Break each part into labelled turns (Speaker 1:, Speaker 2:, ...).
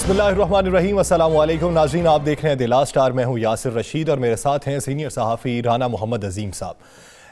Speaker 1: बिस्मिल्लाहिर्रहमानिर्रहीम, अस्सलाम वालेकुम नाज़रीन, आप देख रहे हैं द लास्ट स्टार। मैं हूं यासिर रशीद और मेरे साथ हैं सीनियर सहाफ़ी राना मोहम्मद अजीम साहब।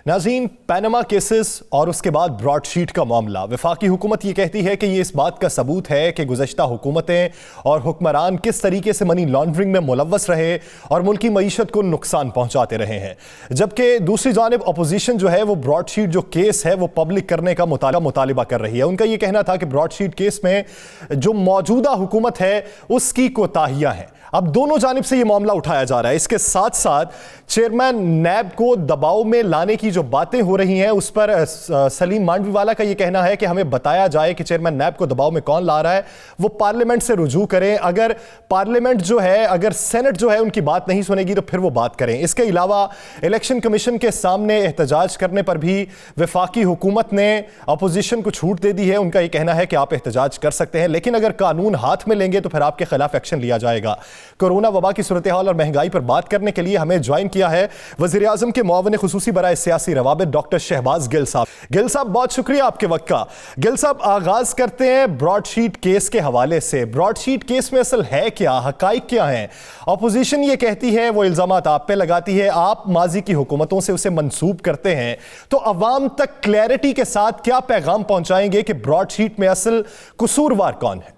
Speaker 1: नाज़रीन, पैनामा केसेस और उसके बाद ब्रॉडशीट का मामला, वफाकी हुकूमत ये कहती है कि ये इस बात का सबूत है कि गुज़श्ता हुकूमतें और हुक्मरान किस तरीके से मनी लॉन्ड्रिंग में मुलव्वस रहे और मुल्की मईशत को नुकसान पहुँचाते रहे हैं। जबकि दूसरी जानिब अपोजिशन जो है वो ब्रॉडशीट जो केस है वो पब्लिक करने का मुतालिबा कर रही है। उनका ये कहना था कि ब्रॉडशीट केस में जो मौजूदा हुकूमत है उसकी कोताहियाँ हैं। अब दोनों जानिब से ये मामला उठाया जा रहा है। इसके साथ साथ चेयरमैन नैब को दबाव में लाने की जो बातें हो रही हैं उस पर सलीम मांडवीवाला का ये कहना है कि हमें बताया जाए कि चेयरमैन नैब को दबाव में कौन ला रहा है, वो पार्लियामेंट से रुजू करें। अगर पार्लियामेंट जो है, अगर सेनेट जो है उनकी बात नहीं सुनेगी तो फिर वो बात करें। इसके अलावा इलेक्शन कमीशन के सामने एहतजाज करने पर भी वफाकी हुकूमत ने अपोजिशन को छूट दे दी है। उनका ये कहना है कि आप एहतजाज कर सकते हैं, लेकिन अगर कानून हाथ में लेंगे तो फिर आपके खिलाफ एक्शन लिया जाएगा। कोरोना वबा की सूरत हाल और महंगाई पर बात करने के लिए हमें ज्वाइन किया है वज़ीर आज़म के मुआविन खुसूसी बराए सियासी रवाबित डॉक्टर शहबाज गिल साहब। गिल साहब, बहुत शुक्रिया आपके वक्त का। गिल साहब, आगाज करते हैं ब्रॉडशीट केस के हवाले से। ब्रॉडशीट केस में असल है क्या, हकाइक क्या हैं? अपोजिशन ये कहती है, वो इल्जामात आप पे लगाती है, आप माजी की हुकूमतों से उसे मंसूब करते हैं, तो अवाम तक क्लैरिटी के साथ क्या पैगाम पहुंचाएंगे कि ब्रॉडशीट में असल कसूरवार कौन है?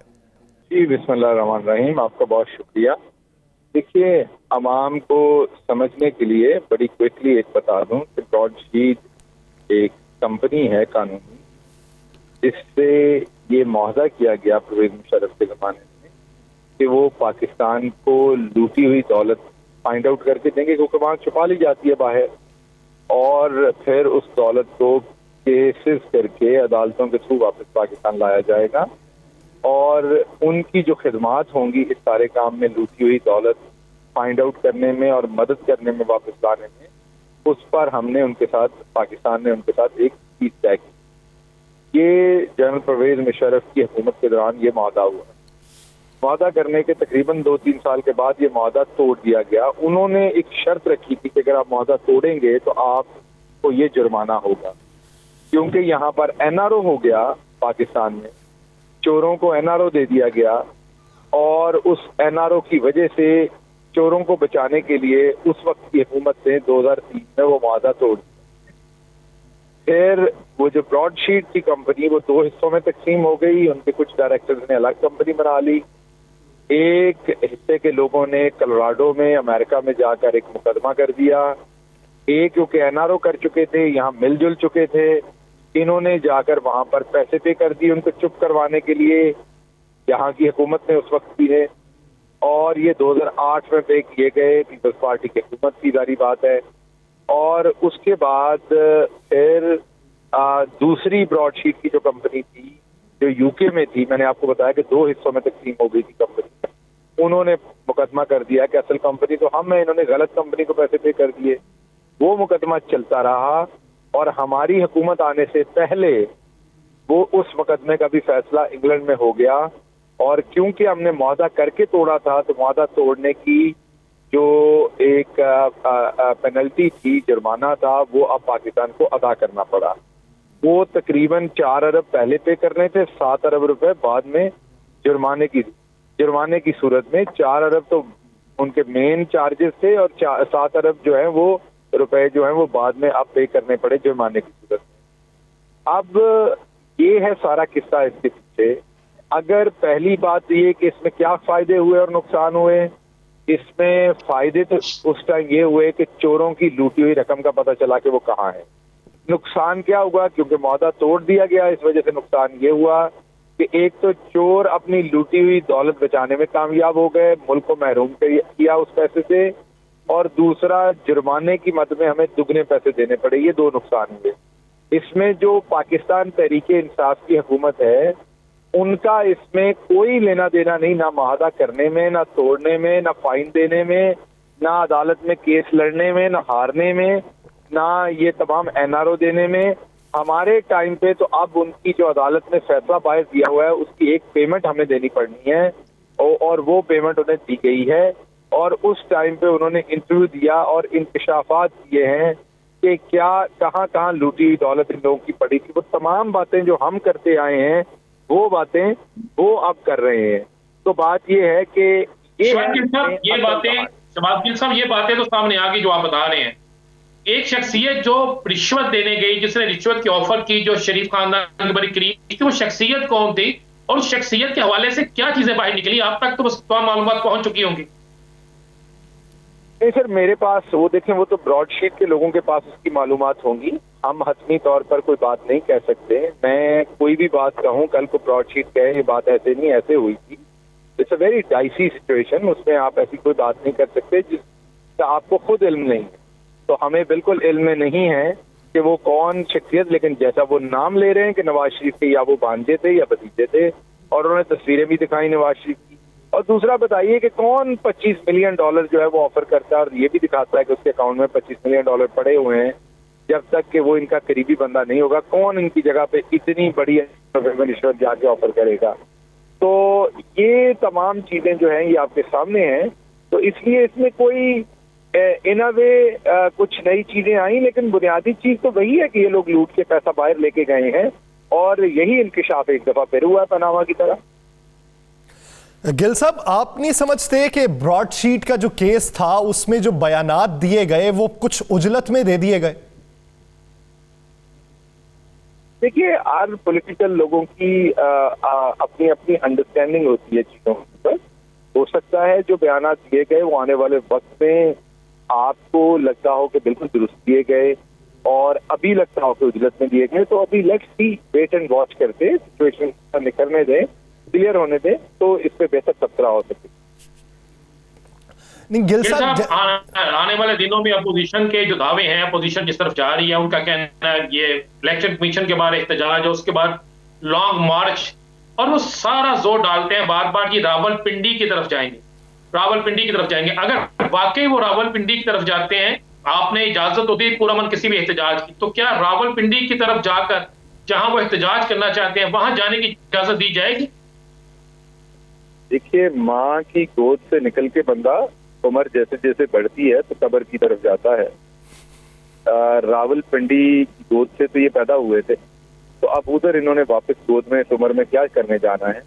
Speaker 2: जी, बिस्मिल्लाहिर्रहमानिर्रहीम, आपका बहुत शुक्रिया। देखिए, अवाम को समझने के लिए बड़ी क्विकली एक बता दूं कि ब्रॉडशीट एक कंपनी है कानूनी, जिससे ये मुआहदा किया गया परवेज मुशर्रफ के ज़माने में कि वो पाकिस्तान को लूटी हुई दौलत फाइंड आउट करके देंगे, क्योंकि वहाँ छुपा ली जाती है बाहर, और फिर उस दौलत को केसेस करके अदालतों के थ्रू वापस पाकिस्तान लाया जाएगा। और उनकी जो खिदमात होंगी इस सारे काम में, लूटी हुई दौलत फाइंड आउट करने में और मदद करने में, वापस लाने में, उस पर हमने उनके साथ, पाकिस्तान ने उनके साथ एक चीज तय की। ये जनरल परवेज मुशर्रफ की हुकूमत के दौरान ये मुआहदा हुआ। मुआहदा करने के तकरीबन 2-3 साल के बाद ये मुआहदा तोड़ दिया गया। उन्होंने एक शर्त रखी थी कि अगर आप मुआहदा तोड़ेंगे तो आपको ये जुर्माना होगा, क्योंकि यहाँ पर एनआरओ हो गया पाकिस्तान में, चोरों को एनआरओ दे दिया गया, और उस एनआरओ की वजह से चोरों को बचाने के लिए उस वक्त की हुकूमत ने 2003 में वो मुआहदा तोड़ दिया। फिर वो जो ब्रॉडशीट की कंपनी वो 2 हिस्सों में तकसीम हो गई। उनके कुछ डायरेक्टर्स ने अलग कंपनी बना ली। एक हिस्से के लोगों ने कोलोराडो में, अमेरिका में जाकर एक मुकदमा कर दिया। एक क्योंकि एनआरओ कर चुके थे, यहाँ मिलजुल चुके थे, इन्होंने जाकर वहां पर पैसे पे कर दिए उनको चुप करवाने के लिए, यहाँ की हुकूमत ने उस वक्त की है, और ये 2008 में पे किए गए, पीपल्स पार्टी की हुकूमत की जारी बात है। और उसके बाद फिर दूसरी ब्रॉडशीट की जो कंपनी थी जो यूके में थी, मैंने आपको बताया कि 2 हिस्सों में तकसीम हो गई थी कंपनी, उन्होंने मुकदमा कर दिया कि असल कंपनी तो हम है, इन्होंने गलत कंपनी को पैसे पे कर दिए। वो मुकदमा चलता रहा और हमारी हुकूमत आने से पहले वो उस मुकदमे का भी फैसला इंग्लैंड में हो गया। और क्योंकि हमने मुआहदा करके तोड़ा था, तो मुआहदा तोड़ने की जो एक पेनल्टी थी, जुर्माना था, वो अब पाकिस्तान को अदा करना पड़ा। वो तकरीबन 4 अरब पहले पे करने थे, 7 अरब रुपए बाद में जुर्माने की सूरत में। 4 अरब तो उनके मेन चार्जेस थे, और 7 अरब जो है वो रुपए जो है वो बाद में अब पे करने पड़े जुर्माने की सूरत में। अब ये है सारा किस्सा इसके पीछे। अगर पहली बात ये कि इसमें क्या फायदे हुए और नुकसान हुए, इसमें फायदे तो उस टाइम ये हुए कि चोरों की लूटी हुई रकम का पता चला कि वो कहाँ है। नुकसान क्या हुआ, क्योंकि मुआहदा तोड़ दिया गया, इस वजह से नुकसान ये हुआ कि एक तो चोर अपनी लूटी हुई दौलत बचाने में कामयाब हो गए, मुल्क को महरूम किया उस पैसे से, और दूसरा जुर्माने की मद में हमें दुगने पैसे देने पड़े। ये 2 नुकसान हुए। इसमें जो पाकिस्तान तहरीके इंसाफ की हुकूमत है, उनका इसमें कोई लेना देना नहीं, ना मुआहदा करने में, ना तोड़ने में, ना फाइन देने में, ना अदालत में केस लड़ने में, ना हारने में, ना ये तमाम एनआरओ देने में। हमारे टाइम पे तो अब उनकी जो अदालत ने फैसला बायस दिया हुआ है उसकी एक पेमेंट हमें देनी पड़नी है, और वो पेमेंट उन्हें दी गई है। और उस टाइम पे उन्होंने इंटरव्यू दिया और इंकशाफात किए हैं कि क्या कहाँ लूटी हुई दौलत इन लोगों की पड़ी थी। वो तमाम बातें जो हम करते आए हैं वो बातें वो अब कर रहे हैं। तो बात ये है कि
Speaker 3: शहबाज गिल साहब, ये बातें तो सामने आ गई जो आप बता रहे हैं। एक शख्सियत जो रिश्वत देने गई, जिसने रिश्वत की ऑफर की, जो शरीफ खानदान की बड़ी करीब थी, वो शख्सियत कौन थी और उस शख्सियत के हवाले से क्या चीजें बाहर निकली? आप तक तो बस तमाम मालूमात पहुंच चुकी होंगी।
Speaker 2: नहीं सर, मेरे पास वो देखें, वो तो ब्रॉडशीट के लोगों के पास उसकी मालूमात होंगी। हम हतमी तौर पर कोई बात नहीं कह सकते। मैं कोई भी बात कहूं, कल को ब्रॉडशीट कहे ये बात ऐसे नहीं ऐसे हुई थी, it's a very dicey situation. उसमें आप ऐसी कोई बात नहीं कर सकते जिसका आपको खुद इल्म नहीं है। तो हमें बिल्कुल इल्म में नहीं है कि वो कौन शख्सियत, लेकिन जैसा वो नाम ले रहे हैं कि नवाज शरीफ के या वो भांजे थे या भतीजे थे, और उन्होंने तस्वीरें भी दिखाई नवाज शरीफ की। और दूसरा बताइए कि कौन $25 मिलियन जो है वो ऑफर करता है और ये भी दिखाता है कि उसके अकाउंट में $25 मिलियन पड़े हुए हैं। जब तक कि वो इनका करीबी बंदा नहीं होगा, कौन इनकी जगह पे इतनी बड़ी रिश्वत जाके ऑफर करेगा? तो ये तमाम चीजें जो हैं ये आपके सामने हैं। तो इसलिए इसमें कोई इन अ वे कुछ नई चीजें आई, लेकिन बुनियादी चीज तो वही है कि ये लोग लूट के पैसा बाहर लेके गए हैं और यही इंकिशाफ एक दफा फिर हुआ है पनामा की तरह।
Speaker 1: गिल साहब, आप नहीं समझते कि ब्रॉडशीट का जो केस था उसमें जो बयानात दिए गए वो कुछ उजलत में दे दिए गए?
Speaker 2: देखिए, हर पॉलिटिकल लोगों की अपनी अपनी अंडरस्टैंडिंग होती है चीजों पर। हो सकता है जो बयानात दिए गए वो आने वाले वक्त में आपको लगता हो कि बिल्कुल दुरुस्त दिए गए और अभी लगता हो कि उजलत में दिए गए। तो अभी let's see, wait and watch करके सिचुएशन निकलने दें, क्लियर होने दें, तो इस पे बेहतर तबसरा हो सके।
Speaker 1: नहीं गिल साहब,
Speaker 3: आने वाले दिनों में अपोजिशन के जो दावे हैं, अपोजिशन जिस तरफ जा रही है, उनका कहना है ये इलेक्शन कमीशन के बारे एहतजाज है, उसके बाद लॉन्ग मार्च, और वो सारा जोर डालते हैं बार बार कि रावलपिंडी की तरफ जाएंगे, रावलपिंडी की तरफ जाएंगे। अगर वाकई वो रावलपिंडी की तरफ जाते हैं, आपने इजाजत होती है पूरा मन किसी भी एहतजाज की, तो क्या रावलपिंडी की तरफ जाकर जहां वो एहतजाज करना चाहते हैं वहां जाने की इजाजत दी जाएगी?
Speaker 2: देखिए, माँ की गोद से निकल के बंदा उम्र जैसे जैसे बढ़ती है तो कब्र की तरफ जाता है। रावलपिंडी की गोद से तो ये पैदा हुए थे, तो अब उधर इन्होंने वापस गोद में इस उम्र में क्या करने जाना है?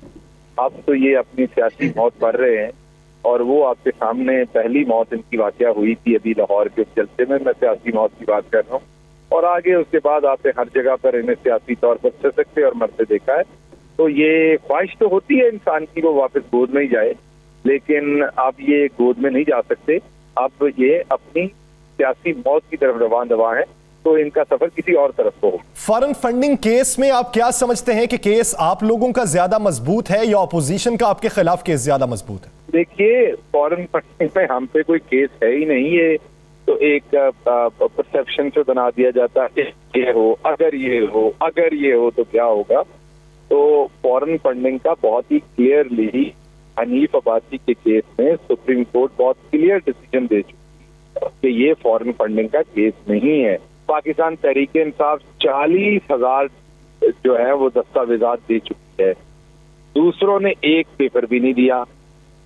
Speaker 2: अब तो ये अपनी सियासी मौत पढ़ रहे हैं और वो आपके सामने पहली मौत इनकी वाकया हुई थी अभी लाहौर के जलसे में। मैं सियासी मौत की बात कर रहा हूँ, और आगे उसके बाद आपने हर जगह पर इन्हें सियासी तौर पर सशक्त और मरते देखा है। तो ये ख्वाहिश तो होती है इंसान की वो वापस गोद में ही जाए, लेकिन अब ये गोद में नहीं जा सकते। अब ये अपनी सियासी मौत की तरफ रवान दवा है, तो इनका सफर किसी और तरफ को हो।
Speaker 1: फॉरेन फंडिंग केस में आप क्या समझते हैं कि केस आप लोगों का ज्यादा मजबूत है या ऑपोजिशन का आपके खिलाफ केस ज्यादा मजबूत है?
Speaker 2: देखिए, फॉरेन फंडिंग में हम पे कोई केस है ही नहीं। ये तो एक परसेप्शन से बना दिया जाता है, ये हो, अगर ये हो, अगर ये हो तो क्या होगा। तो फॉरेन फंडिंग का बहुत ही क्लियरली हनीफ अब्बासी के केस में सुप्रीम कोर्ट बहुत क्लियर डिसीजन दे चुकी है कि ये फॉरेन फंडिंग का केस नहीं है। पाकिस्तान तहरीक इंसाफ 40,000 जो है वो दस्तावेजात दे चुकी है, दूसरों ने एक पेपर भी नहीं दिया।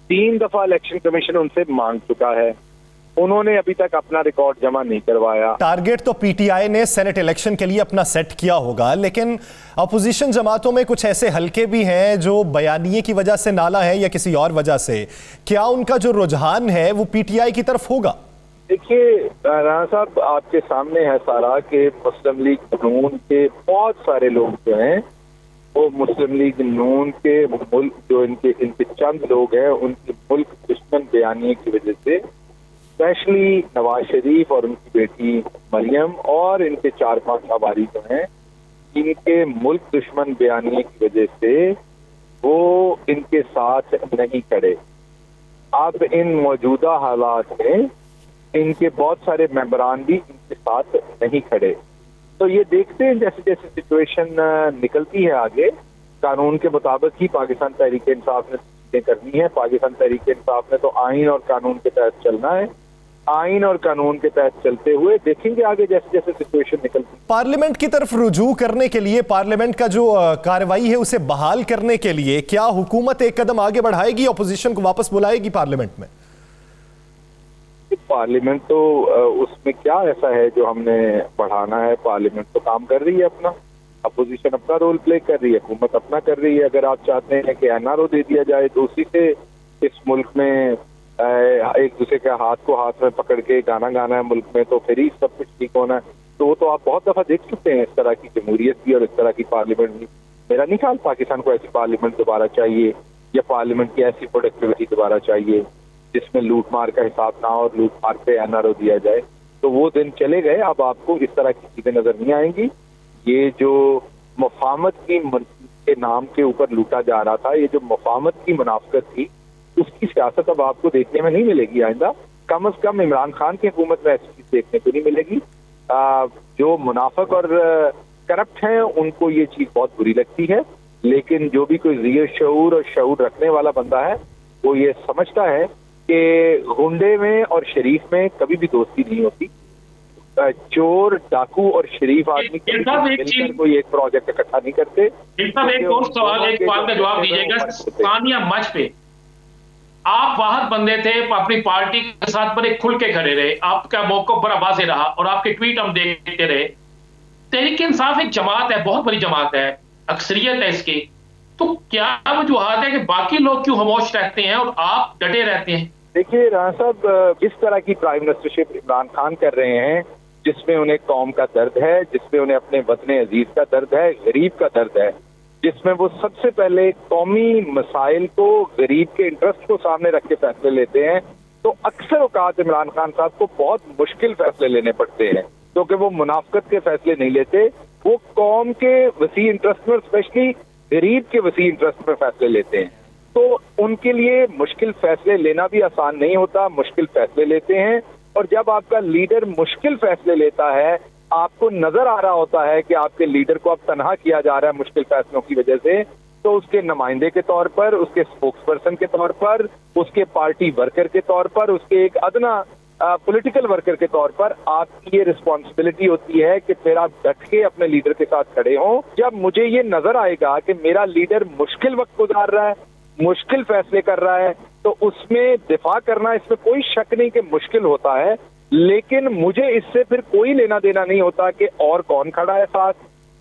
Speaker 2: 3 दफा इलेक्शन कमीशन उनसे मांग चुका है, उन्होंने अभी तक अपना रिकॉर्ड जमा नहीं करवाया।
Speaker 1: टारगेट तो पीटीआई ने सेनेट इलेक्शन के लिए अपना सेट किया होगा, लेकिन अपोजिशन जमातों में कुछ ऐसे हलके भी हैं जो बयानिए की वजह से नाला है या किसी और वजह से, क्या उनका जो रुझान है वो पीटीआई की तरफ होगा?
Speaker 2: देखिए राणा साहब, आपके सामने है सारा कि मुस्लिम लीग नून के बहुत सारे लोग जो हैं वो मुस्लिम लीग नून के मुल्क जो इनके चंद लोग हैं उनके मुल्क दुश्मन बयानिए की वजह से, स्पेशली नवाज शरीफ और उनकी बेटी मरियम और इनके 4-5 हवारी जो हैं, इनके मुल्क दुश्मन बयानिए की वजह से वो इनके साथ नहीं खड़े। अब इन मौजूदा हालात में इनके बहुत सारे मेंबरान भी इनके साथ नहीं खड़े। तो ये देखते हैं जैसे जैसे सिचुएशन निकलती है आगे, कानून के मुताबिक ही पाकिस्तान तहरीक इंसाफ ने चीजें करनी है। पाकिस्तान तहरीक इंसाफ ने तो आइन और कानून के तहत चलना है, आइन और कानून के तहत चलते हुए देखेंगे आगे जैसे जैसे सिचुएशन निकलती है।
Speaker 1: पार्लियामेंट की तरफ रुजू करने के लिए, पार्लियामेंट का जो कार्रवाई है उसे बहाल करने के लिए क्या हुकूमत एक कदम आगे बढ़ाएगी, अपोजिशन को वापस बुलाएगी पार्लियामेंट में?
Speaker 2: पार्लियामेंट तो उसमें क्या ऐसा है जो हमने बढ़ाना है? पार्लियामेंट तो काम कर रही है अपना। अपोजिशन अपना रोल प्ले कर रही है, हुकूमत अपना कर रही है। अगर आप चाहते हैं कि एनआरओ दे दिया जाए तो उसी से इस मुल्क में एक दूसरे के हाथ को हाथ में पकड़ के गाना गाना है मुल्क में, तो फिर ही सब कुछ ठीक होना है। तो वो तो आप बहुत दफा देख चुके हैं, इस तरह की जमहूरियत भी और इस तरह की पार्लियामेंट भी। मेरा नहीं ख्याल पाकिस्तान को ऐसी पार्लियामेंट दोबारा चाहिए, या पार्लियामेंट की ऐसी प्रोडक्टिविटी दोबारा चाहिए जिसमें लूट मार का हिसाब ना हो और लूट मार पे एनआरओ दिया जाए। तो वो दिन चले गए, अब आपको इस तरह की चीजें नजर नहीं आएंगी। ये जो मुफाहमत के नाम के ऊपर लूटा जा रहा था, ये जो मुफाहमत की मुनाफिकत थी, उसकी सियासत अब आपको देखने में नहीं मिलेगी आइंदा। कम अज कम इमरान खान की हुकूमत में ऐसी चीज देखने को नहीं मिलेगी। जो मुनाफिक और करप्ट हैं उनको ये चीज बहुत बुरी लगती है, लेकिन जो भी कोई ज़ियो शऊर और शऊर रखने वाला बंदा है वो ये समझता है कि गुंडे में और शरीफ में कभी भी दोस्ती नहीं होती। चोर, डाकू और शरीफ आदमी मिलकर कोई एक प्रोजेक्ट इकट्ठा नहीं करते।
Speaker 3: एक और सवाल, एक बात का जवाब दीजिएगा। सानिया मच पे आप वाहद बंदे थे, अपनी पार्टी के साथ बड़े खुल के खड़े रहे, आपका मौक़िफ़ बड़ा वाज़ेह रहा और आपके ट्वीट हम देखते रहे। तहरीक इंसाफ एक जमात है, बहुत बड़ी जमात है, अक्सरियत है इसकी, तो क्या वजूहात है कि बाकी लोग क्यों खामोश रहते हैं और आप डटे रहते हैं?
Speaker 2: देखिए राना साहब, इस तरह की प्राइम मिनिस्टरशिप इमरान खान कर रहे हैं जिसमें उन्हें कौम का दर्द है, जिसमें उन्हें अपने वतन अजीज का दर्द है, गरीब का दर्द है, जिसमें वो सबसे पहले कौमी मसाइल को, गरीब के इंटरेस्ट को सामने रख के फैसले लेते हैं। तो अक्सर औकात इमरान खान साहब को बहुत मुश्किल फैसले लेने पड़ते हैं, क्योंकि वो मुनाफिकत के फैसले नहीं लेते, वो कौम के वसी इंटरेस्ट में, स्पेशली गरीब के वसी इंटरेस्ट में फैसले लेते हैं। तो उनके लिए मुश्किल फैसले लेना भी आसान नहीं होता, मुश्किल फैसले लेते हैं। और जब आपका लीडर मुश्किल फैसले लेता है, आपको नजर आ रहा होता है कि आपके लीडर को अब तनहा किया जा रहा है मुश्किल फैसलों की वजह से, तो उसके नुमाइंदे के तौर पर, उसके स्पोक्स पर्सन के तौर पर, उसके पार्टी वर्कर के तौर पर, उसके एक अदना पॉलिटिकल वर्कर के तौर पर आपकी ये रिस्पॉन्सिबिलिटी होती है कि फिर आप डट के अपने लीडर के साथ खड़े हों। जब मुझे ये नजर आएगा कि मेरा लीडर मुश्किल वक्त गुजार रहा है, मुश्किल फैसले कर रहा है, तो उसमें दिफा करना, इसमें कोई शक नहीं कि मुश्किल होता है, लेकिन मुझे इससे फिर कोई लेना देना नहीं होता कि और कौन खड़ा है साथ,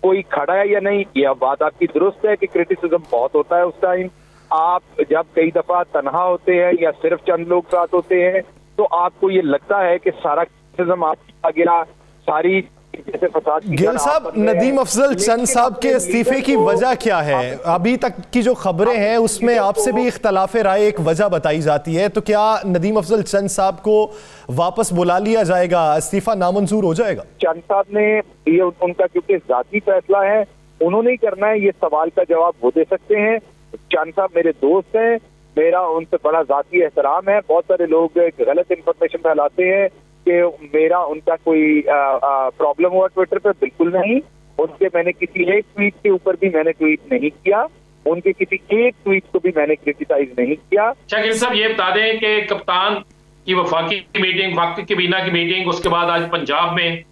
Speaker 2: कोई खड़ा है या नहीं। यह बात आपकी दुरुस्त है कि क्रिटिसिज्म बहुत होता है उस टाइम। आप जब कई दफा तनहा होते हैं या सिर्फ चंद लोग साथ होते हैं, तो आपको ये लगता है कि सारा क्रिटिसिज्म आपका गिरा, सारी जैसे फसाद।
Speaker 1: गिल साहब, नदीम अफजल चंद साहब के इस्तीफे की वजह क्या है? अभी तक की जो खबरें हैं उसमें आपसे भी इख्तलाफ राय एक वजह बताई जाती है, तो क्या नदीम अफजल चंद साहब को वापस बुला लिया जाएगा, इस्तीफा नामंजूर हो जाएगा?
Speaker 2: चंद साहब ने ये उनका क्योंकि जाती फैसला है, उन्होंने ही करना है, ये सवाल का जवाब वो दे सकते हैं। चंद साहब मेरे दोस्त हैं, मेरा उनसे बड़ा जाती एहतराम है। बहुत सारे लोग गलत इंफॉर्मेशन फैलाते हैं कि मेरा उनका कोई प्रॉब्लम हुआ ट्विटर पे, बिल्कुल नहीं। उनके मैंने किसी एक ट्वीट के ऊपर भी मैंने ट्वीट नहीं किया, उनके किसी एक ट्वीट को भी मैंने क्रिटिसाइज नहीं किया।
Speaker 3: शकील साहब ये बता दें कि कप्तान की वफाकी मीटिंग, वफाकी कैबिना की मीटिंग, उसके बाद आज पंजाब में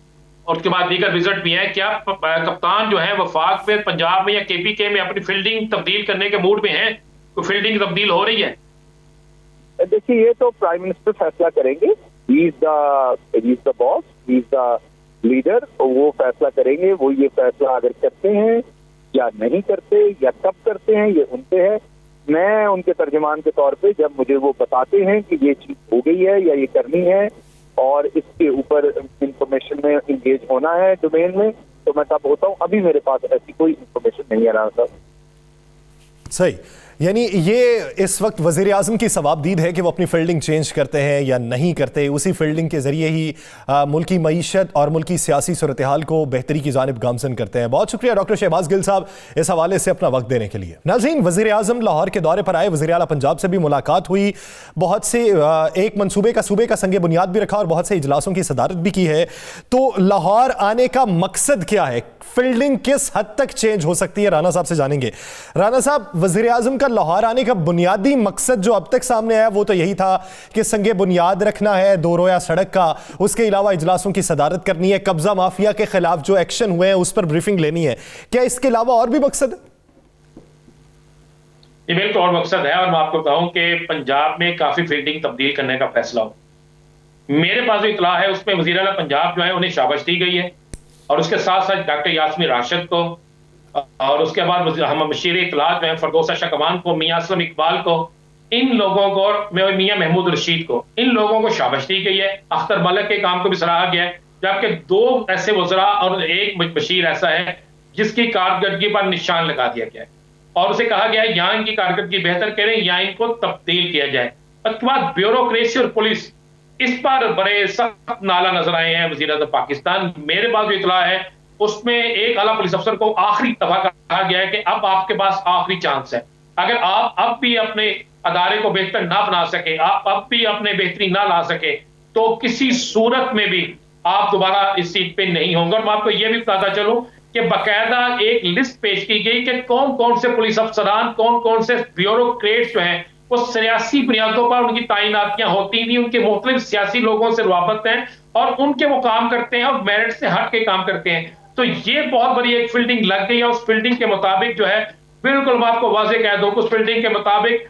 Speaker 3: और उसके बाद दीगर विजिट भी है, क्या कप्तान जो है वफाक में, पंजाब में या केपीके में अपनी फील्डिंग तब्दील करने के मूड में है? कोई फील्डिंग तब्दील हो रही है?
Speaker 2: देखिए ये तो प्राइम मिनिस्टर फैसला करेंगे। He is the boss, he is the leader, वो फैसला करेंगे। वो ये फैसला अगर करते हैं या नहीं करते या कब करते हैं, ये उनसे है। मैं उनके तर्जमान के तौर पे जब मुझे वो बताते हैं कि ये चीज हो गई है या ये करनी है और इसके ऊपर इंफॉर्मेशन में इंगेज होना है डोमेन में, तो मैं तब होता हूँ। अभी मेरे पास ऐसी कोई इंफॉर्मेशन नहीं है राना साहब।
Speaker 1: सही, यानी ये इस वक्त वज़ीर आज़म की सवाबदीद है कि वो अपनी फील्डिंग चेंज करते हैं या नहीं करते। उसी फील्डिंग के ज़रिए ही मुल्की मईशत और मुल्की सियासी सूरत हाल को बेहतरी की जानिब गामज़न करते हैं। बहुत शुक्रिया डॉक्टर शहबाज गिल साहब इस हवाले से अपना वक्त देने के लिए। नाज़रीन, वज़ीर आज़म लाहौर के दौरे पर आए, वज़ीर आला पंजाब से भी मुलाकात हुई, बहुत से एक मनसूबे का सूबे का संगे बुनियाद भी रखा और बहुत से इजलासों की सदारत भी की है। तो लाहौर आने का मकसद क्या है? फील्डिंग किस हद तक चेंज हो सकती है? राना साहब से जानेंगे। राना साहब, वज़ीर आज़म का लाहौर आने का बुनियादी मकसद जो अब तक सामने आया वो तो यही था कि संगे बुनियाद रखना है दो रोया सड़क का, उसके अलावा इजलासों की सदारत करनी है, कब्जा माफिया के खिलाफ जो एक्शन हुए हैं उस पर ब्रीफिंग लेनी है। क्या इसके अलावा और भी मकसद है?
Speaker 3: ये बिल्कुल और मकसद है, और मैं आपको कहूं कि पंजाब में काफी फील्डिंग तब्दील करने का फैसला हो। मेरे पास जो इतला है उसमें वज़ीर आला पंजाब जो है उन्हें शाबाश दी गई है, और उसके साथ साथ डॉक्टर यास्मीन राशिद को और उसके बाद हम मशीर इत्तलात में फरदौसा शकवान को, मियां असलम इकबाल को, इन लोगों को, मियां महमूद रशीद को, इन लोगों को शाबाश दी गई है। अख्तर मलिक के काम को भी सराहा गया है, जबकि 2 ऐसे वज़रा और एक बशीर ऐसा है जिसकी कारकर्दगी पर निशान लगा दिया गया है और उसे कहा गया है या इनकी कारकर्दगी बेहतर करें या इनको तब्दील किया जाए। उसके बाद ब्यूरोक्रेसी और पुलिस, इस पर बड़े सख्त नाला नजर आए हैं वज़ीर-ए-आज़म पाकिस्तान। मेरे पास जो इतला है उसमें एक आला पुलिस अफसर को आखिरी दफा कहा गया है कि अब आपके पास आखिरी चांस है। अगर आप अब भी अपने अदारे को बेहतर ना बना सके, आप अब भी अपने बेहतरी ना ला सके, तो किसी सूरत में भी आप दोबारा इस सीट पे नहीं होंगे। और मैं आपको यह भी बताता चलूं कि बाकायदा एक लिस्ट पेश की गई कि कौन कौन से पुलिस अफसरान, कौन कौन से ब्यूरोक्रेट्स जो हैं वो सियासी बुनियादों पर उनकी तैनातियां होती थी, उनके मुख्तलिफ सियासी लोगों से रवाबत हैं और उनके वो काम करते हैं और मेरिट से हट के काम करते हैं। तो ये बहुत बड़ी एक फील्डिंग लग गई है। उस फील्डिंग के मुताबिक जो है, बिल्कुल मैं आपको वाज़ेह कह दूं, उस फील्डिंग के मुताबिक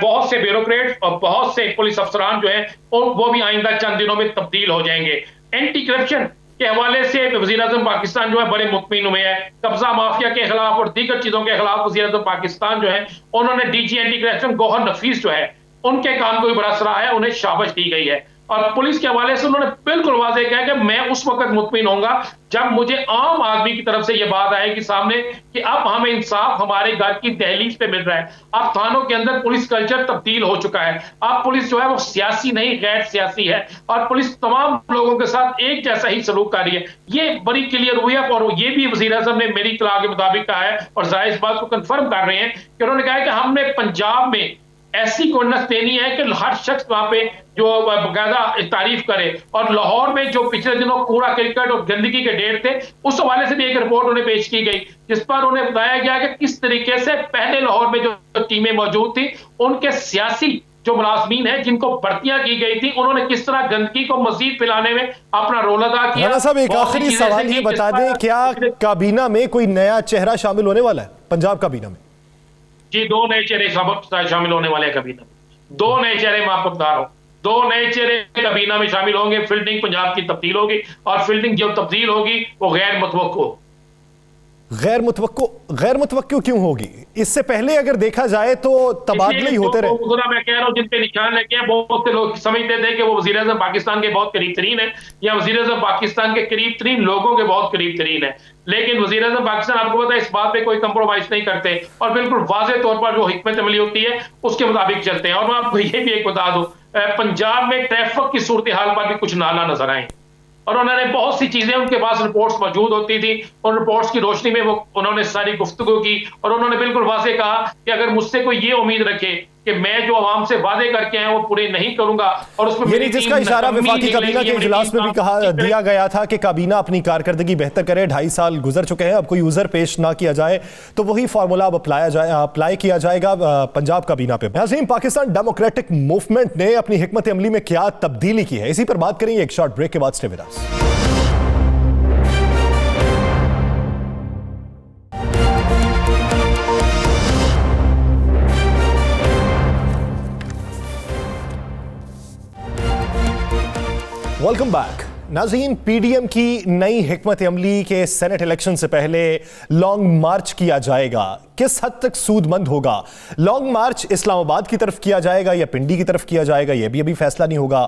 Speaker 3: बहुत से ब्यूरोक्रेट्स और बहुत से पुलिस अफसरान जो हैं वो भी आइंदा चंद दिनों में तब्दील हो जाएंगे। एंटी करप्शन के हवाले से वज़ीर-ए-आज़म पाकिस्तान जो है बड़े मुतमिन हुए हैं। कब्जा माफिया के खिलाफ और दीगर चीजों के खिलाफ वज़ीर-ए-आज़म पाकिस्तान जो है, उन्होंने डीजी एंटी करप्शन गौहर नफीस जो है उनके काम को भी बड़ा सराहा है, उन्हें शाबाश दी गई है। और पुलिस के हवाले से उन्होंने बिल्कुल वाज़ेह किया कि मैं उस वक्त मुतमिन होऊंगा जब मुझे आम आदमी की तरफ से यह बात आएगी सामने कि अब हमें इंसाफ हमारे घर की दहलीज पे मिल रहा है। अब थानों के अंदर पुलिस कल्चर तब्दील हो चुका है। अब पुलिस जो है वो सियासी नहीं, गैर सियासी है और पुलिस तमाम लोगों के साथ एक जैसा ही सलूक कर रही है। ये बड़ी क्लियर हुई है और ये भी वज़ीर-ए-आज़म ने मेरी इत्तला के मुताबिक कहा है और जाहिर इस बात को कंफर्म कर रहे हैं कि उन्होंने कहा है कि हमने पंजाब में ऐसी गवर्नेंस देनी है कि हर शख्स वहां पे जो बाकायदा तारीफ करे। और लाहौर में जो पिछले दिनों कूड़ा क्रिकेट और गंदगी के ढेर थे, उस हवाले से भी एक रिपोर्ट उन्हें पेश की गई जिस पर उन्हें बताया गया कि किस तरीके से पहले लाहौर में जो टीमें मौजूद थी उनके सियासी जो मुलाजमीन है जिनको भर्तियां की गई थी, उन्होंने किस तरह गंदगी को मजीद फैलाने में अपना रोल अदा किया।
Speaker 1: राणा साहब, एक आखिरी सवाल ये बता दें, क्या काबीना में कोई नया चेहरा शामिल होने वाला है पंजाब काबीना में?
Speaker 3: जी, 2 नए चेहरे शामिल होने वाले हैं काबीना में। 2 नए चेहरे मैं आपको बता रहा हूँ, 2 नए चेहरे काबीना में शामिल होंगे। फील्डिंग पंजाब की तब्दील होगी और फील्डिंग जो तब्दील होगी वो गैर मुतवक्को
Speaker 1: क्यों होगी? इससे पहले अगर देखा जाए तो तबादले ही होते रहे।
Speaker 3: मैं कह रहा हूं जिन पे निशान लगे हैं, बहुत से लोग समझते थे कि वो वज़ीर-ए-आज़म पाकिस्तान के बहुत करीब तरीन है या वज़ीर-ए-आज़म पाकिस्तान के करीब तरीन लोगों के बहुत करीब तरीन है। लेकिन वज़ीर-ए-आज़म पाकिस्तान, आपको पता है, इस बात पे कोई कंप्रोमाइज नहीं करते और बिल्कुल वाज़ेह तौर पर जो हिकमत अमली होती है उसके मुताबिक चलते हैं। और मैं आपको ये भी एक बता दूं, पंजाब में ट्रैफिक की सूरत हाल पर भी कुछ नाला नजर आए और उन्होंने बहुत सी चीजें, उनके पास रिपोर्ट्स मौजूद होती थी और रिपोर्ट्स की रोशनी में वो उन्होंने सारी गुफ्तगू की और उन्होंने बिल्कुल वाज़ेह कहा कि अगर मुझसे कोई ये उम्मीद रखे कि मैं जो आवाम से वादे करके आए वो पूरे नहीं करूंगा और उसमें मेरी
Speaker 1: जिसका इशारा वफाकी काबीना के इजलास में भी कहा दिया गया था कि काबीना अपनी कारकर्दगी बेहतर करे। 2.5 साल गुजर चुके हैं, अब कोई यूजर पेश ना किया जाए तो वही फार्मूला अब अप्लाई किया जाएगा पंजाब काबीना पे। नाज़रीन, पाकिस्तान डेमोक्रेटिक मूवमेंट ने अपनी हिकमत अमली में क्या तब्दीली की है, इसी पर बात करेंगे एक शॉर्ट ब्रेक के बाद। Stay with us. Welcome back. नाज़रीन, पीडीएम की नई हिकमत अमली के सेनेट इलेक्शन से पहले लॉन्ग मार्च किया जाएगा। किस हद तक सूदमंद होगा? लॉन्ग मार्च इस्लामाबाद की तरफ किया जाएगा या पिंडी की तरफ किया जाएगा, यह भी अभी फैसला नहीं होगा।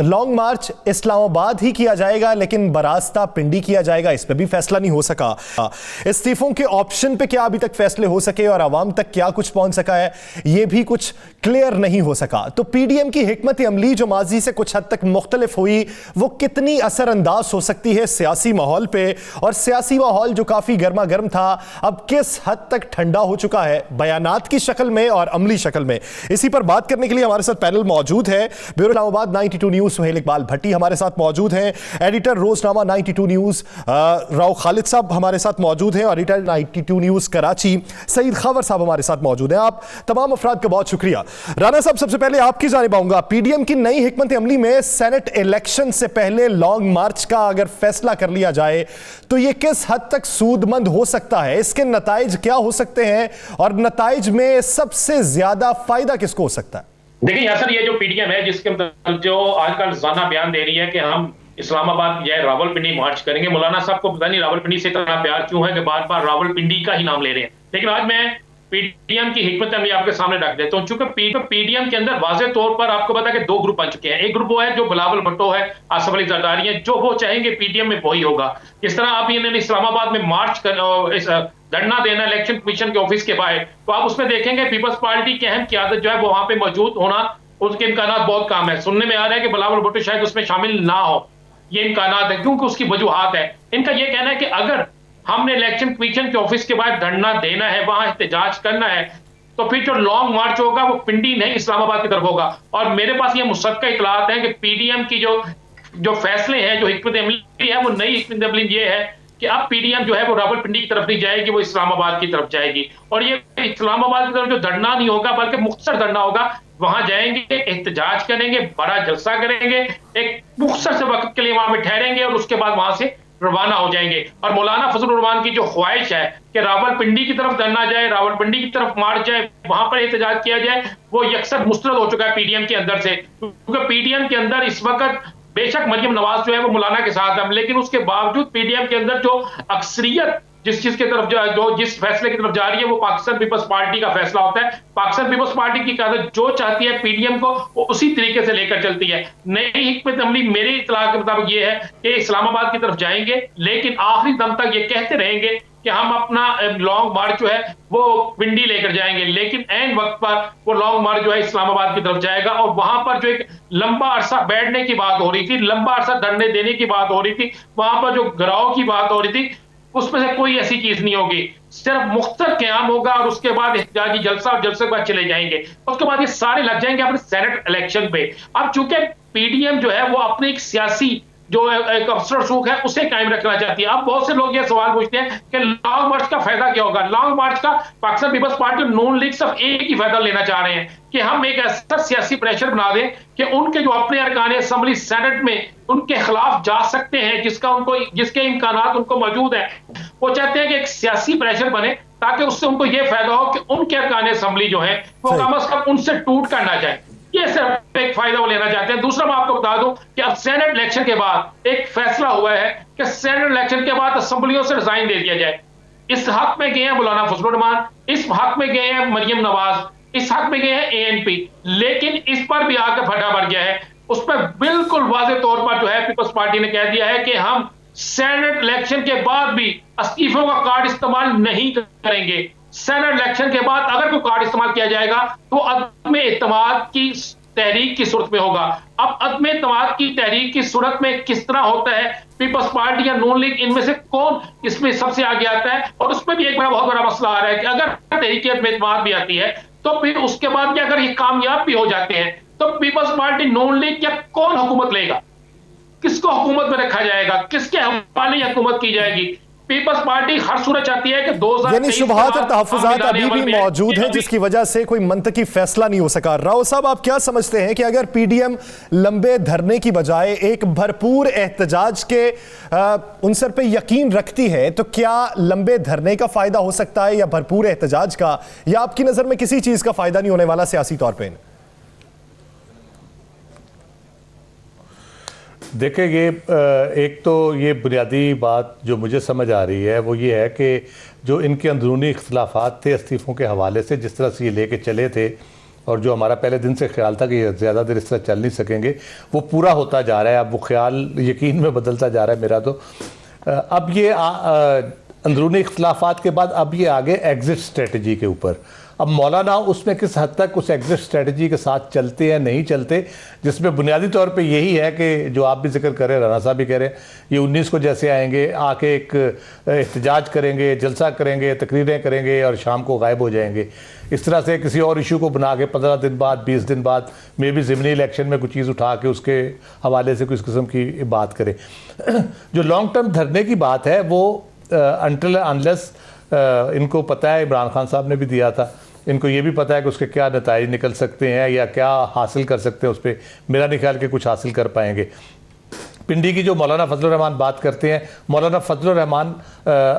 Speaker 1: लॉन्ग मार्च इस्लामाबाद ही किया जाएगा लेकिन बरास्ता पिंडी किया जाएगा, इस पर भी फैसला नहीं हो सका। इस्तीफों के ऑप्शन पे क्या अभी तक फैसले हो सके और आवाम तक क्या कुछ पहुंच सका है, यह भी कुछ क्लियर नहीं हो सका। तो पीडीएम की हिकमत अमली जो माजी से कुछ हद तक मुख्तलिफ हुई, वो कितनी असरअंदाज हो सकती है सियासी माहौल पे, और सियासी माहौल जो काफी गर्मा गर्म था अब किस हद तक ठंडा हो चुका है, बयानात की शक्ल में और अमली शक्ल में। इसी पर बात करने के लिए हमारे साथ पैनल मौजूद है। ब्यूरो इस्लामाबाद 92 न्यूज सुहेल इकबाल भट्टी हमारे साथ मौजूद हैं। एडिटर रोजनामा 92 न्यूज राव खालिद साहब हमारे साथ मौजूद हैं और एडिटर 92 न्यूज कराची सईद खावर साहब हमारे साथ मौजूद हैं। आप तमाम अफराद का बहुत शुक्रिया। राणा साहब, सबसे पहले आपकी जानिब आऊंगा। पीडीएम की नई हिकमत अमली में सेनेट इलेक्शन से पहले लॉन्ग मार्च का अगर फैसला कर लिया जाए तो यह किस हद तक सूदमंद हो सकता है, इसके नताइज क्या हो सकते हैं और नताइज में सबसे ज्यादा फायदा किसको हो सकता है?
Speaker 3: देखिए यासर, ये जो पीडीएम है जिसके जो आजकल रोजाना बयान दे रही है कि हम इस्लामाबाद या रावलपिंडी मार्च करेंगे। मौलाना साहब को पता नहीं रावलपिंडी से इतना प्यार क्यों है कि बार बार रावलपिंडी का ही नाम ले रहे हैं। लेकिन आज मैं पीडीएम की हिकमत अमली आपके सामने रख देता हूं। चूंकि पीडीएम के अंदर वाज़ेह तौर पर आपको पता है कि दो ग्रुप बन चुके हैं। एक ग्रुप वो है जो बिलावल भुट्टो है, आसिफ अली जरदारी है, जो वो चाहेंगे पीडीएम में वही होगा। जिस तरह आप इन्होंने इस्लामाबाद में मार्च कर धरना देना इलेक्शन कमीशन के ऑफिस के बाहर, तो आप उसमें देखेंगे पीपल्स पार्टी की अहम क़यादत जो है वो वहां पे मौजूद होना, उसके इम्कानात बहुत कम है। सुनने में आ रहा है कि बिलावल भुट्टो शायद उसमें शामिल ना हो, ये इम्कानात है, क्योंकि उसकी वजूहात है। इनका यह कहना है कि अगर हमने इलेक्शन कमीशन के ऑफिस के बाहर धरना देना है, वहां एहतजाज करना है, तो फिर जो लॉन्ग मार्च होगा वो पिंडी नहीं इस्लामाबाद की तरफ होगा। और मेरे पास ये मुसक्का इतलात है कि पीडीएम की जो फैसले हैं, जो हिकमत अमली है, वो नई हिकमत अमली ये है कि अब पीडीएम जो है वो रावलपिंडी की तरफ नहीं जाएगी, वो इस्लामाबाद की तरफ जाएगी। और ये इस्लामाबाद की तरफ जो धरना नहीं होगा बल्कि मुख्तसर धरना होगा, वहां जाएंगे, एहतजाज करेंगे, बड़ा जलसा करेंगे, एक मुख्तसर से वक्त के लिए वहां पे ठहरेंगे और उसके बाद वहां से रवाना हो जाएंगे। और मौलाना फजलुर रहमान की जो ख्वाहिश है कि रावलपिंडी की तरफ धरना जाए, रावलपिंडी की तरफ मार्च जाए, वहां पर एहतजाज किया जाए, वो यकसर मुस्तरद हो चुका है पीडीएम के अंदर से। क्योंकि पीडीएम के अंदर इस वक्त बेशक मरियम नवाज जो है वो मौलाना के साथ है, लेकिन उसके बावजूद पीडीएम के अंदर जो अक्सरियत जिस चीज की तरफ जिस फैसले की तरफ जा रही है, वो पाकिस्तान पीपल्स पार्टी का फैसला होता है। पाकिस्तान पीपल्स पार्टी की क़यादत जो चाहती है पीडीएम को, वो उसी तरीके से लेकर चलती है। नई हिकमत अमली मेरी इत्तला के मुताबिक ये है कि इस्लामाबाद की तरफ जाएंगे, लेकिन आखिरी दम तक ये कहते रहेंगे कि हम अपना लॉन्ग मार्च जो है वो पिंडी लेकर जाएंगे, लेकिन एन वक्त पर वो लॉन्ग मार्च जो है इस्लामाबाद की तरफ जाएगा। और वहां पर जो एक लंबा अरसा बैठने की बात हो रही थी, लंबा अरसा धरने देने की बात हो रही थी, वहां पर जो घिराव की बात हो रही थी, उसमें से कोई ऐसी चीज नहीं होगी। सिर्फ मुख्तर क़याम होगा और उसके बाद एहतजाजी जलसा और जलसे के बाद चले जाएंगे। उसके बाद ये सारे लग जाएंगे अपने सेनेट इलेक्शन पे। अब चूंकि पीडीएम जो है वो अपने एक सियासी जो एक अफसर सूख है उसे कायम रखना चाहती है। अब बहुत से लोग ये सवाल पूछते हैं कि लॉन्ग मार्च का फायदा क्या होगा। लॉन्ग मार्च का पाकिस्तान पीपल्स पार्टी नून लीग सिर्फ एक ही फायदा लेना चाह रहे हैं कि हम एक ऐसा सियासी प्रेशर बना दें कि उनके जो अपने अरकान असेंबली सेनेट में उनके खिलाफ जा सकते हैं, जिसके इम्कानात उनको मौजूद है। वो चाहते हैं कि एक सियासी प्रेशर बने ताकि उससे उनको ये फायदा हो कि उनके अरकान असेंबली जो है वो कम अज कम उनसे टूट कर ना जाए। ये सिर्फ एक फायदा वो लेना चाहते हैं। दूसरा मैं आपको बता दूं कि अब सेनेट इलेक्शन के बाद एक फैसला हुआ है कि सेनेट इलेक्शन के बाद असेंबलियों से रिजाइन दे दिया जाए। इस हक में गए हैं मौलाना फजलुर रहमान, इस हक में गए हैं मरियम नवाज, इस हक में गए हैं एएनपी, लेकिन इस पर भी आकर फटा पड़ गया है। उस पर बिल्कुल वाज़ेह तौर पर जो है पीपल्स पार्टी ने कह दिया है कि हम सेनेट इलेक्शन के बाद भी इस्तीफों का कार्ड इस्तेमाल नहीं करेंगे। सेनेट इलेक्शन के बाद अगर कोई कार्ड इस्तेमाल किया जाएगा तो अदम एतमाद की तहरीक की सूरत में होगा। अब अदम एतमाद की तहरीक की सूरत में किस तरह होता है, पीपल्स पार्टी या नून लीग इनमें से कौन इसमें सबसे आगे आता है। और उसमें भी एक बहुत बड़ा मसला आ रहा है कि अगर तहरीक अदम एतमाद भी आती है तो फिर उसके बाद भी अगर ये कामयाब भी हो जाते हैं तो पीपल्स पार्टी नून लीग या कौन हुकूमत लेगा, किसको हुकूमत में रखा जाएगा, किसके हवाले हुकूमत की जाएगी। पीपल्स पार्टी हर सूरत चाहती है कि 2023
Speaker 1: यानी शुबहात और तहफ़्फ़ुज़ात अभी भी मौजूद हैं जिसकी वजह से कोई मंतकी फैसला नहीं हो सका। राव साहब, आप क्या समझते हैं कि अगर पीडीएम लंबे धरने की बजाय एक भरपूर एहतजाज के उनसर पे यकीन रखती है तो क्या लंबे धरने का फायदा हो सकता है या भरपूर एहतजाज का, या आपकी नजर में किसी चीज का फायदा नहीं होने वाला सियासी तौर पर?
Speaker 4: देखें, ये एक तो ये बुनियादी बात जो मुझे समझ आ रही है वो ये है कि जो इनके अंदरूनी इख्तलाफात थे इस्तीफ़ों के हवाले से, जिस तरह से ये लेके चले थे और जो हमारा पहले दिन से ख्याल था कि ये ज़्यादा देर इस तरह चल नहीं सकेंगे, वो पूरा होता जा रहा है। अब वो ख्याल यकीन में बदलता जा रहा है मेरा। तो अब ये अंदरूनी इख्तलाफात के बाद अब ये आगे एग्ज़िट स्ट्रेटजी के ऊपर, अब मौलाना उसमें किस हद तक उस एग्जिट स्ट्रेटजी के साथ चलते हैं नहीं चलते, जिसमें बुनियादी तौर पे यही है कि जो आप भी जिक्र कर रहे हैं, राना साहब भी कह रहे हैं, ये 19 को जैसे आएंगे, आके एक एहतजाज करेंगे, जलसा करेंगे, तकरीरें करेंगे और शाम को गायब हो जाएंगे। इस तरह से किसी और इशू को बना के 15 दिन बाद 20 दिन बाद मे भी ज़िमनी इलेक्शन में कुछ चीज़ उठा के उसके हवाले से कुछ किस्म की बात करें। जो लॉन्ग टर्म धरने की बात है वो अनटिल अनलेस इनको पता है, इमरान खान साहब ने भी दिया था, इनको ये भी पता है कि उसके क्या नताइज निकल सकते हैं या क्या हासिल कर सकते हैं। उस पर मेरा नहीं ख्याल कि कुछ हासिल कर पाएंगे। पिंडी की जो मौलाना फजलुर रहमान बात करते हैं, मौलाना फजलुर रहमान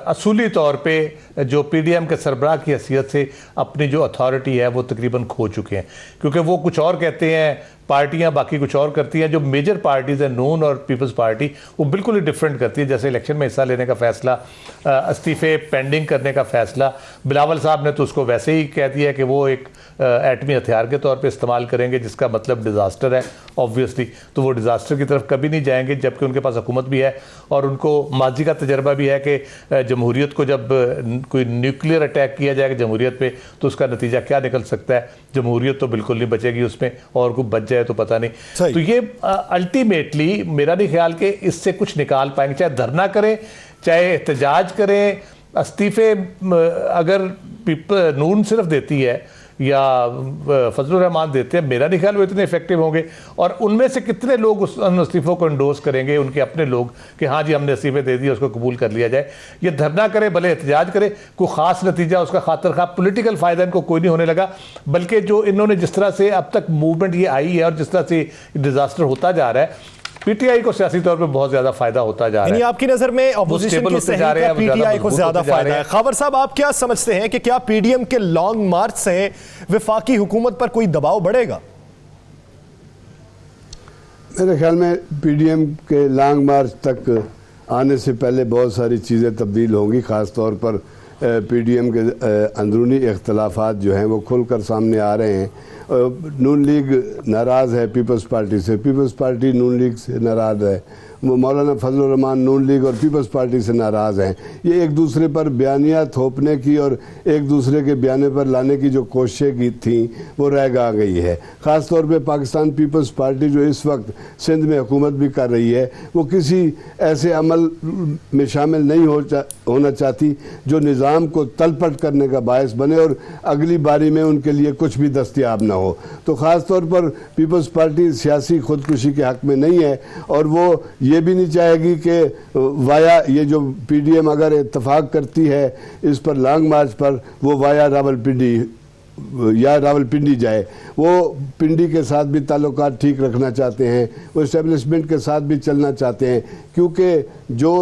Speaker 4: असूली तौर पे जो पीडीएम के सरबराह की हैसियत से अपनी जो अथॉरिटी है वो तकरीबन खो चुके हैं, क्योंकि वो कुछ और कहते हैं पार्टियां बाकी कुछ और करती हैं, जो मेजर पार्टीज हैं नून और पीपल्स पार्टी वो बिल्कुल ही डिफरेंट करती है। जैसे इलेक्शन में हिस्सा लेने का फैसला, इस्तीफे पेंडिंग करने का फैसला, बिलावल साहब ने तो उसको वैसे ही कह दिया कि वो एक एटमी हथियार के तौर पे इस्तेमाल करेंगे, जिसका मतलब डिज़ास्टर है ऑब्वियसली। तो वो डिज़ास्टर की तरफ कभी नहीं जाएंगे, जबकि उनके पास हुकूमत भी है और उनको माजी का तजर्बा भी है कि जमहूरियत को जब कोई न्यूक्लियर अटैक किया जाएगा जमहूरियत पे तो उसका नतीजा क्या निकल सकता है। जमहूरियत तो बिल्कुल नहीं बचेगी उसमें, और कोई बच जाए तो पता नहीं। तो ये अल्टीमेटली मेरा नहीं ख्याल कि इससे कुछ निकाल पाएंगे, चाहे धरना करें, चाहे एहतजाज करें। इस्तीफे अगर नून सिर्फ देती है या फजलुर रहमान देते हैं, मेरा नहीं ख्याल वो इतने इफेक्टिव होंगे। और उनमें से कितने लोग उन इस्तीफ़ों को इंडोर्स करेंगे, उनके अपने लोग, कि हाँ जी हमने इस्तीफ़े दे दिए, उसको कबूल कर लिया जाए। ये धरना करे, भले एहतजाज करे, कोई ख़ास नतीजा उसका खातिर खा पॉलिटिकल फ़ायदा इनको कोई नहीं होने लगा। बल्कि जो इन्होंने जिस तरह से अब तक मूवमेंट ये आई है और जिस तरह से डिज़ास्टर होता जा रहा है, पीटीआई को सियासी तौर पे बहुत ज्यादा फायदा होता जा रहा है।
Speaker 1: आपकी नजर में ऑपोजिशन की सही का पीटीआई को ज्यादा फायदा है। खबर साहब, आप क्या समझते हैं कि क्या पीडीएम के लॉन्ग मार्च से वफाकी हुकूमत पर कोई दबाव बढ़ेगा?
Speaker 5: मेरे ख्याल में पीडीएम के लॉन्ग मार्च तक आने से पहले बहुत सारी चीज़ें तब्दील होंगी। ख़ास तौर पर पीडीएम के अंदरूनी इख्तलाफात जो हैं वो खुलकर सामने आ रहे हैं। नून लीग नाराज़ है पीपल्स पार्टी से, पीपल्स पार्टी नून लीग से नाराज़ है, मौलाना फजलुर रहमान नून लीग और पीपल्स पार्टी से नाराज़ हैं। ये एक दूसरे पर बयानिया थोपने की और एक दूसरे के बयाने पर लाने की जो कोशिशें की थी वो रह आ गई है। ख़ास तौर पे पाकिस्तान पीपल्स पार्टी जो इस वक्त सिंध में हुकूमत भी कर रही है, वो किसी ऐसे अमल में शामिल नहीं होना चाहती जो निज़ाम को तलपट करने का बायस बने और अगली बारी में उनके लिए कुछ भी दस्तयाब ना हो। तो ख़ास तौर पर पीपल्स पार्टी सियासी खुदकुशी के हक़ में नहीं है और वो ये भी नहीं चाहेगी कि वाया ये जो पीडीएम अगर इत्तफाक करती है इस पर लॉन्ग मार्च पर, वो वाया रावलपिंडी जाए। वो पिंडी के साथ भी ताल्लुकात ठीक रखना चाहते हैं, वो इस्टेब्लिशमेंट के साथ भी चलना चाहते हैं, क्योंकि जो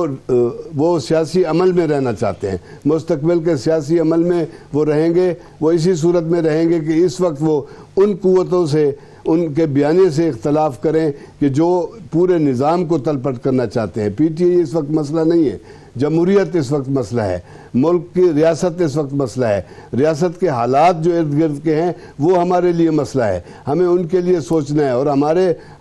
Speaker 5: वो सियासी अमल में रहना चाहते हैं। मुस्तकबिल के सियासी अमल में वो रहेंगे, वो इसी सूरत में रहेंगे कि इस वक्त वो उन कुव्वतों से, उनके बयाने से इख्तलाफ करें कि जो पूरे निज़ाम को तलपट करना चाहते हैं। पीटीआई इस वक्त मसला नहीं है, जमहूरियत इस वक्त मसला है, मुल्क की रियासत इस वक्त मसला है, रियासत के हालात जो इर्द गिर्द के हैं वो हमारे लिए मसला है। हमें उनके लिए सोचना है और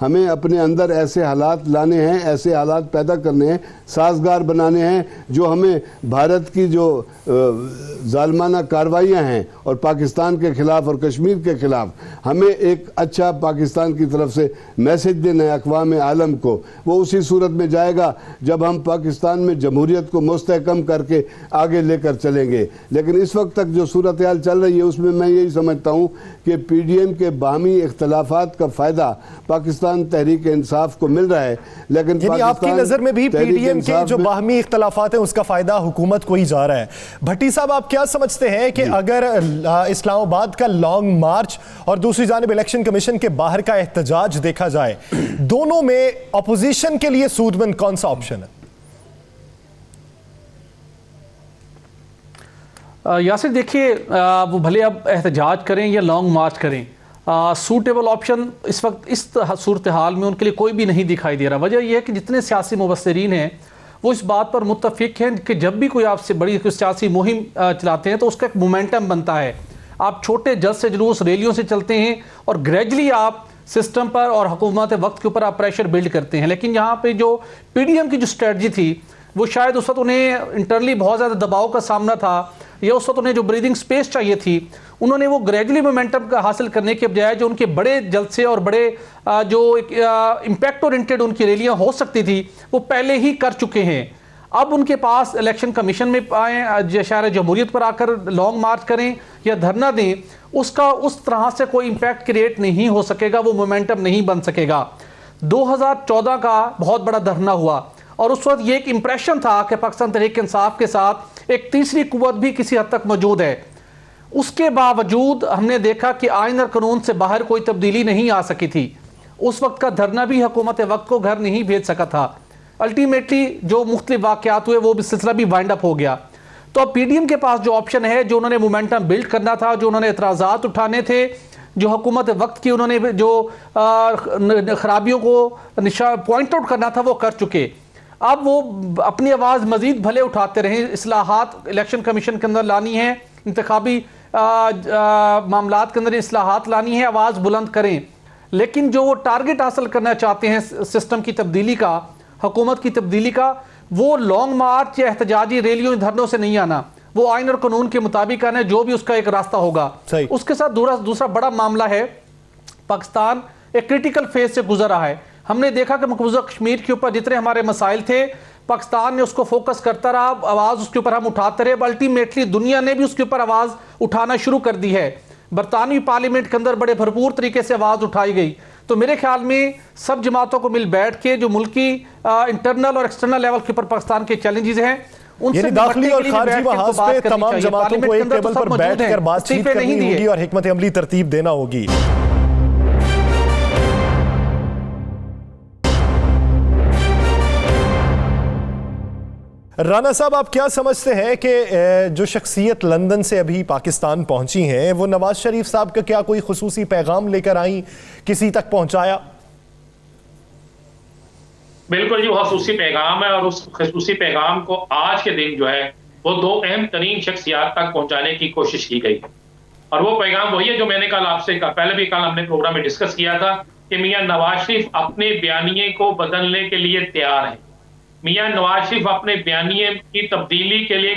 Speaker 5: हमें अपने अंदर ऐसे हालात लाने हैं, ऐसे हालात पैदा करने हैं, साजगार बनाने हैं जो हमें भारत की जो जालमाना कार्रवाइयाँ हैं और पाकिस्तान के ख़िलाफ़ और कश्मीर के ख़िलाफ़ हमें एक अच्छा पाकिस्तान की तरफ से मैसेज देना है अक़वाम आलम को। वो उसी सूरत में जाएगा जब हम पाकिस्तान में जमहूरियत को मुस्तहकम करके आगे लेकर चलेंगे। लेकिन इस वक्त तक जो सूरत हाल चल रही है उसमें मैं यही समझता हूँ कि पीडीएम के बाहमी इख्तलाफात का फ़ायदा पाकिस्तान तहरीक इंसाफ को मिल रहा है। लेकिन
Speaker 1: आपकी नज़र में भी पीडीएम के जो बाहमी इख्तलाफात हैं उसका फ़ायदा हुकूमत को ही जा रहा है। भट्टी साहब, आप क्या समझते हैं कि अगर इस्लामाबाद का लॉन्ग मार्च और दूसरी जानिब इलेक्शन कमीशन के बाहर का एहतजाज देखा जाए, दोनों में अपोजिशन के लिए सूदमंद कौन सा ऑप्शन है?
Speaker 6: यासिर देखिए, वो भले अब एहतजाज करें या लॉन्ग मार्च करें, सूटेबल ऑप्शन इस वक्त इस सूरत हाल में उनके लिए कोई भी नहीं दिखाई दे रहा। वजह यह है कि जितने सियासी मुबस्सिरीन हैं वो इस बात पर मुत्तफिक हैं कि जब भी कोई आपसे बड़ी सियासी मुहिम चलाते हैं तो उसका एक मोमेंटम बनता है। आप छोटे जल्द से जुलूस रैलियों से चलते हैं और ग्रेजुअली आप सिस्टम पर और हुकूमत वक्त के ऊपर आप प्रेशर बिल्ड करते हैं। लेकिन यहाँ पे जो पीडीएम की जो स्ट्रेटजी थी वो शायद उस वक्त उन्हें इंटरनली बहुत ज़्यादा दबाव का सामना था या उस वक्त उन्हें जो ब्रीदिंग स्पेस चाहिए थी, उन्होंने वो ग्रेजुअली मोमेंटम का हासिल करने के बजाय जो उनके बड़े जलसे और बड़े जो इम्पैक्ट ओरिएंटेड उनकी रैलियाँ हो सकती थी वो पहले ही कर चुके हैं। अब उनके पास इलेक्शन कमीशन में आए, शहर जमहूरियत पर आकर लॉन्ग मार्च करें या धरना दें, उसका उस तरह से कोई इम्पैक्ट क्रिएट नहीं हो सकेगा, वो मोमेंटम नहीं बन सकेगा। 2014 का बहुत बड़ा धरना हुआ और उस वक्त ये एक इम्प्रेशन था कि पाकिस्तान तहरीक इंसाफ के साथ एक तीसरी कुव्वत भी किसी हद तक मौजूद है। उसके बावजूद हमने देखा कि आईन और कानून से बाहर कोई तब्दीली नहीं आ सकी थी। उस वक्त का धरना भी हुकूमत वक्त को घर नहीं भेज सका था। अल्टीमेटली जो मुख्तलिफ वाक़यात हुए वो भी सिलसिला भी वाइंड अप हो गया। तो अब पीडीएम के पास जो ऑप्शन है, जो उन्होंने मोमेंटम बिल्ड करना था, जो उन्होंने एतराज़ात उठाने थे, जो हुकूमत वक्त की उन्होंने जो खराबियों को पॉइंट आउट करना था वो कर चुके। अब वो अपनी आवाज़ मजीद भले उठाते रहें, इस्लाहात इलेक्शन कमीशन के अंदर लानी है, इंतखाबी मामलात के अंदर इस्लाहात लानी है, आवाज़ बुलंद करें। लेकिन जो वो टारगेट हासिल करना चाहते हैं सिस्टम की तब्दीली का, हुकूमत की तब्दीली का, वो लॉन्ग मार्च या एहतजाजी रैलियों धरनों से नहीं आना, वो आइन और कानून के मुताबिक आना, जो भी उसका एक रास्ता होगा। उसके साथ दूसरा बड़ा मामला है, पाकिस्तान एक क्रिटिकल फेज से गुजर रहा है। हमने देखा कि मकबूजा कश्मीर के ऊपर जितने हमारे मसाइल थे, पाकिस्तान ने उसको फोकस करता रहा, आवाज़ उसके ऊपर हम उठाते रहे, अल्टीमेटली दुनिया ने भी उसके ऊपर आवाज़ उठाना शुरू कर दी है। बरतानवी पार्लियामेंट के अंदर बड़े भरपूर तरीके से आवाज़ उठाई गई। तो मेरे ख्याल में सब जमातों को मिल बैठ के जो मुल्की इंटरनल और एक्सटर्नल लेवल के ऊपर पाकिस्तान के चैलेंजेस हैं, उनसे
Speaker 1: दाखिली और खारजी महाज पे तमाम जमातों को एक टेबल पर बैठकर बातचीत करनी होगी और हिकमत अमली तरतीब देना होगी। राना साहब, आप क्या समझते हैं कि जो शख्सियत लंदन से अभी पाकिस्तान पहुंची हैं, वो नवाज शरीफ साहब का क्या कोई खुसूसी पैगाम लेकर आई, किसी तक पहुंचाया?
Speaker 3: बिल्कुल, जो खुसूसी पैगाम है और उस खुसूसी पैगाम को आज के दिन जो है वो दो अहम तरीन शख्सियात तक पहुंचाने की कोशिश की गई। और वो पैगाम वही है जो मैंने कल आपसे पहले भी कल हमने प्रोग्राम में डिस्कस किया था कि मियां नवाज शरीफ अपने बयानिए को बदलने के लिए तैयार हैं। मियां नवाज शरीफ अपने बयानिए की तब्दीली के लिए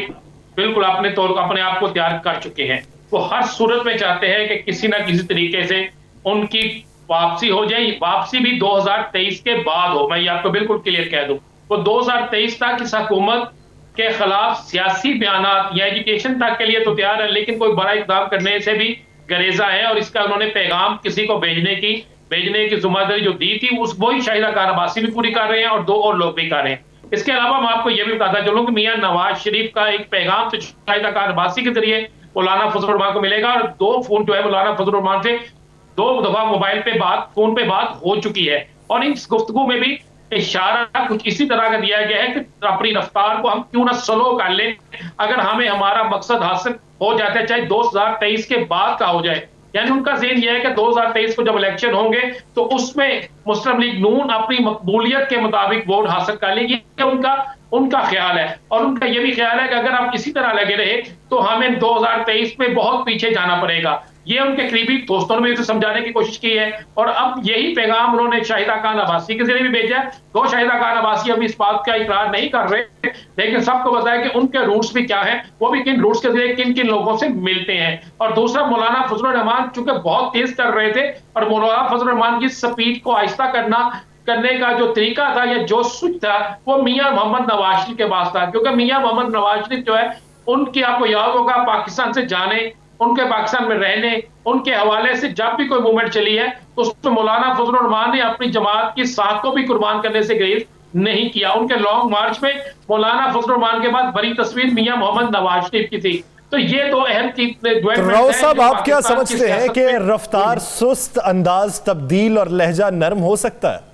Speaker 3: बिल्कुल अपने तौर पर अपने आप को तैयार कर चुके हैं। वो हर सूरत में चाहते हैं कि किसी ना किसी तरीके से उनकी वापसी हो जाए, वापसी भी 2023 के बाद हो। मैं ये आपको बिल्कुल क्लियर कह दूं, वो 2023 तक इस हुकूमत के खिलाफ सियासी बयानात या एजुकेशन तक के लिए तो तैयार है, लेकिन कोई बड़ा इकदाम करने से भी गरेजा है। और इसका उन्होंने पैगाम किसी को भेजने की जिम्मेदारी जो दी थी उस वही शाहिदा खान अब्बासी भी पूरी कर रहे हैं और दो और लोग भी कर रहे हैं। इसके अलावा मैं आपको यह भी बताता चलूं कि मियां नवाज शरीफ का एक पैगाम तो शाहिदा खान अब्बासी के जरिए मौलाना फजल रहमान को मिलेगा, और दो फोन जो है मौलाना फजल रहमान से 2 दफा मोबाइल पे बात, फोन पे बात हो चुकी है। और इस गुफ्तगू में भी इशारा कुछ इसी तरह का दिया गया है कि अपनी रफ्तार को हम क्यों ना स्लो कर लें, अगर हमें हमारा मकसद हासिल हो जाता है चाहे 2023 के बाद का हो जाए। यानी उनका ज़हन यह है कि 2023 को जब इलेक्शन होंगे तो उसमें मुस्लिम लीग नून अपनी मकबूलियत के मुताबिक वोट हासिल कर लेगी, उनका ख्याल है। और उनका यह भी ख्याल है कि अगर हम इसी तरह लगे रहे तो हमें 2023 में बहुत पीछे जाना पड़ेगा। ये उनके करीबी दोस्तों ने भी उसे समझाने की कोशिश की है, और अब यही पैगाम उन्होंने शाहिदा खान अब्बासी के जरिए भी भेजा है। तो शाहिदा खान अब्बासी अभी इस बात का इकरार नहीं कर रहे, लेकिन सबको बताया कि उनके रूट्स भी क्या है, वो भी किन रूट्स के जरिए किन किन लोगों से मिलते हैं। और दूसरा, मौलाना फजल रहमान चूंकि बहुत तेज कर रहे थे, और मौलाना फजल रहमान की स्पीड को आहिस्ता करने का जो तरीका था या जो स्विच था वो मियां मोहम्मद नवाज शरीफ के पास था। क्योंकि मियां मोहम्मद नवाज शरीफ जो है उनकी, आपको याद होगा, पाकिस्तान से जाने, उनके पाकिस्तान में रहने, उनके हवाले से जब भी कोई मूवमेंट चली है तो उसमें मौलाना फजल रहमान ने अपनी जमात की साख को भी कुर्बान करने से गुरेज नहीं किया। उनके लॉन्ग मार्च में मौलाना फजल रहमान के बाद बड़ी तस्वीर मियां मोहम्मद नवाज शरीफ की थी। तो ये दो अहम
Speaker 1: राव साहब, आप क्या समझते हैं कि रफ्तार सुस्त, अंदाज तब्दील और लहजा नरम हो सकता है?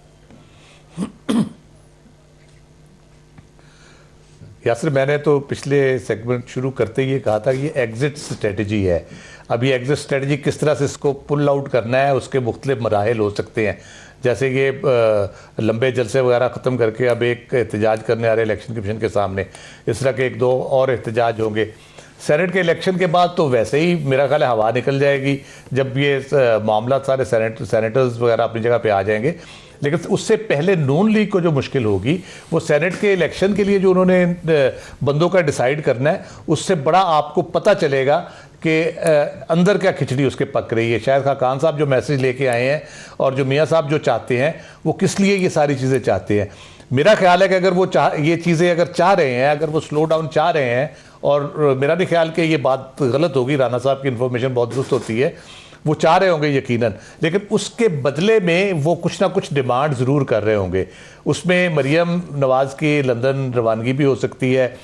Speaker 4: यासिर, मैंने तो पिछले सेगमेंट शुरू करते ही कहा था कि ये एग्जिट स्ट्रेटजी है। अब ये एग्जिट स्ट्रेटजी किस तरह से इसको पुल आउट करना है, उसके मुख्तलिफ मराहिल हो सकते हैं। जैसे ये लंबे जलसे वगैरह ख़त्म करके अब एक एहतजाज करने आ रहे इलेक्शन कमीशन के सामने, इस तरह के 1-2 और एहतजाज होंगे। सेनेट के इलेक्शन के बाद तो वैसे ही मेरा ख्याल है हवा निकल जाएगी, जब ये मामला सारे सेनेटर्स वगैरह अपनी जगह पे आ जाएंगे। लेकिन उससे पहले नून लीग को जो मुश्किल होगी वो सेनेट के इलेक्शन के लिए जो उन्होंने बंदों का डिसाइड करना है, उससे बड़ा आपको पता चलेगा कि अंदर क्या खिचड़ी उसके पक रही है। शायद खान साहब जो मैसेज लेके आए हैं और जो मियाँ साहब जो चाहते हैं वो किस लिए ये सारी चीज़ें चाहते हैं। मेरा ख्याल है कि अगर वो ये चीज़ें अगर चाह रहे हैं, अगर वो स्लो डाउन चाह रहे हैं, और मेरा नहीं ख्याल कि ये बात गलत होगी, राना साहब की इन्फॉर्मेशन बहुत दुरुस्त होती है, वो चाह रहे होंगे यकीनन, लेकिन उसके बदले में वो कुछ ना कुछ डिमांड ज़रूर कर रहे होंगे। उसमें मरियम नवाज़ की लंदन रवानगी भी हो सकती है,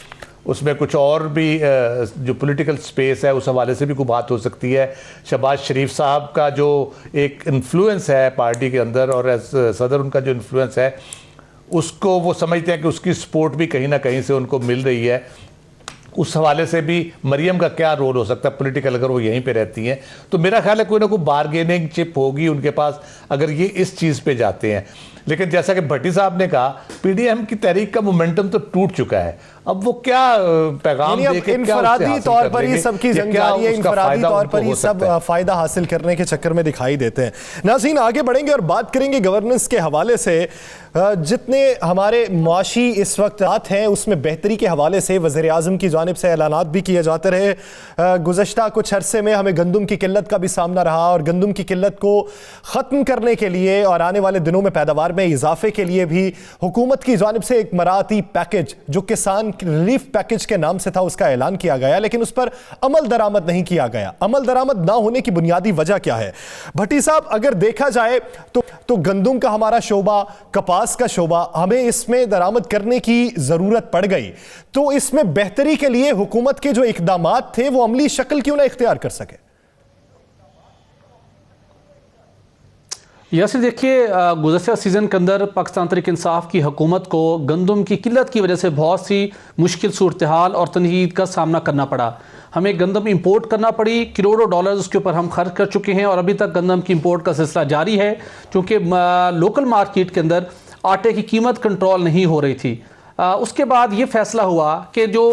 Speaker 4: उसमें कुछ और भी जो पॉलिटिकल स्पेस है उस हवाले से भी कोई बात हो सकती है। शहबाज शरीफ साहब का जो एक इन्फ्लुएंस है पार्टी के अंदर और एज सदर उनका जो इन्फ्लुएंस है, उसको वो समझते हैं कि उसकी सपोर्ट भी कहीं ना कहीं से उनको मिल रही है। उस हवाले से भी मरियम का क्या रोल हो सकता है पॉलिटिकल, अगर वो यहीं पे रहती हैं तो मेरा ख्याल है कोई ना कोई बार्गेनिंग चिप होगी उनके पास अगर ये इस चीज़ पे जाते हैं। लेकिन जैसा कि भट्टी साहब ने कहा, पीडीएम की तहरीक का मोमेंटम तो टूट चुका है, अब वो क्या पैगाम देके
Speaker 1: इनफरादी तौर पर ही सबकी जंग जारी है, इनफरादी तौर पर ही सब फायदा हासिल करने के चक्कर में दिखाई देते हैं। नाज़रीन, आगे बढ़ेंगे और बात करेंगे गवर्नेंस के हवाले से। जितने हमारे मुआशी इस वक्त हैं उसमें बेहतरी के हवाले से वज़ीर आज़म की जानिब से ऐलानात भी किए जाते रहे। गुज़श्ता कुछ अरसे में हमें गंदम की किल्लत का भी सामना रहा और गंदम की किल्लत को ख़त्म करने के लिए और आने वाले दिनों में पैदावार में इजाफे के लिए भी हुकूमत की जानिब से एक मराती पैकेज जो किसान रिलीफ पैकेज के नाम से था उसका ऐलान किया गया, लेकिन उस पर अमल दरामद नहीं किया गया। अमल दरामद ना होने की बुनियादी वजह क्या है? भट्टी साहब, अगर देखा जाए तो गंदम का हमारा शोबा, कपास का शोबा, हमें इसमें दरामद करने की जरूरत पड़ गई, तो इसमें बेहतरी के लिए हुकूमत के जो इकदामात थे वो अमली शक्ल क्यों ना इख्तियार कर सके?
Speaker 6: यैसे देखिए, गुज़श्ता सीज़न के अंदर पाकिस्तान तहरीक इंसाफ की हुकूमत को गंदम की किल्लत की वजह से बहुत सी मुश्किल सूरत हाल और तनकीद का सामना करना पड़ा। हमें गंदम इंपोर्ट करना पड़ी, करोड़ों डॉलर्स उसके ऊपर हम खर्च कर चुके हैं और अभी तक गंदम की इंपोर्ट का सिलसिला जारी है, क्योंकि लोकल मार्केट के अंदर आटे की कीमत कंट्रोल नहीं हो रही थी। उसके बाद ये फैसला हुआ कि जो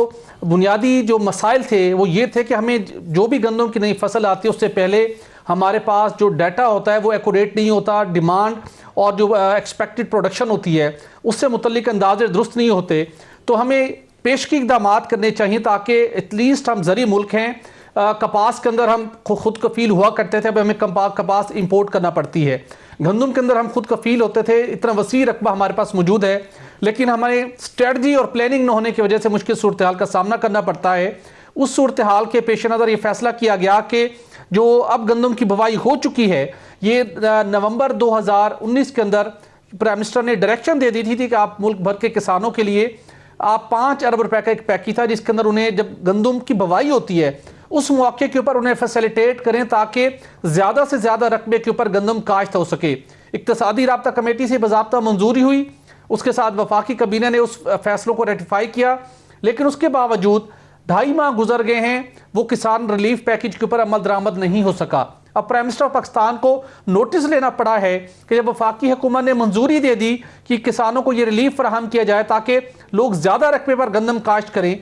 Speaker 6: बुनियादी जो मसाइल थे वो ये थे कि हमें जो भी गंदम की नई फसल आती है उससे पहले हमारे पास जो डाटा होता है वो एक्यूरेट नहीं होता, डिमांड और जो एक्सपेक्टेड प्रोडक्शन होती है उससे मुतल्लिक अंदाजे दुरुस्त नहीं होते। तो हमें पेशगी इक़दामात करने चाहिए ताकि एटलीस्ट हम ज़री मुल्क हैं। कपास के अंदर हम खुद कफील हुआ करते थे, अब हमें कपास इंपोर्ट करना पड़ती है। गंदम के अंदर हम खुद कफील होते थे, इतना वसी रकबा हमारे पास मौजूद है, लेकिन हमारे स्ट्रेटजी और प्लानिंग न होने की वजह से मुश्किल सूरत हाल का सामना करना पड़ता है। उस सूरत हाल के पेश नज़र ये फैसला किया गया कि जो अब गंदम की बुवाई हो चुकी है, ये नवंबर 2019 के अंदर प्राइम मिनिस्टर ने डायरेक्शन दे दी थी कि आप मुल्क भर के किसानों के लिए आप 5 अरब रुपए का एक पैकेज था जिसके अंदर उन्हें जब गंदम की बुवाई होती है उस मौके के ऊपर उन्हें फैसिलिटेट करें ताकि ज़्यादा से ज़्यादा रकबे के ऊपर गंदम काश्त हो सके। इक्तिसादी राब्ता कमेटी से बाज़ाब्ता मंजूरी हुई, उसके साथ वफाकी काबीना ने उस फैसलों को रेटिफाई किया, लेकिन उसके बावजूद 2.5 माह गुजर गए हैं, वो किसान रिलीफ पैकेज के ऊपर अमल दरामद नहीं हो सका। अब प्राइम मिनिस्टर पाकिस्तान को नोटिस लेना पड़ा है कि जब वफाकी हुकूमत ने मंजूरी दे दी कि किसानों को ये रिलीफ फराहम किया जाए ताकि लोग ज्यादा रकबे पर गंदम काश्त करें।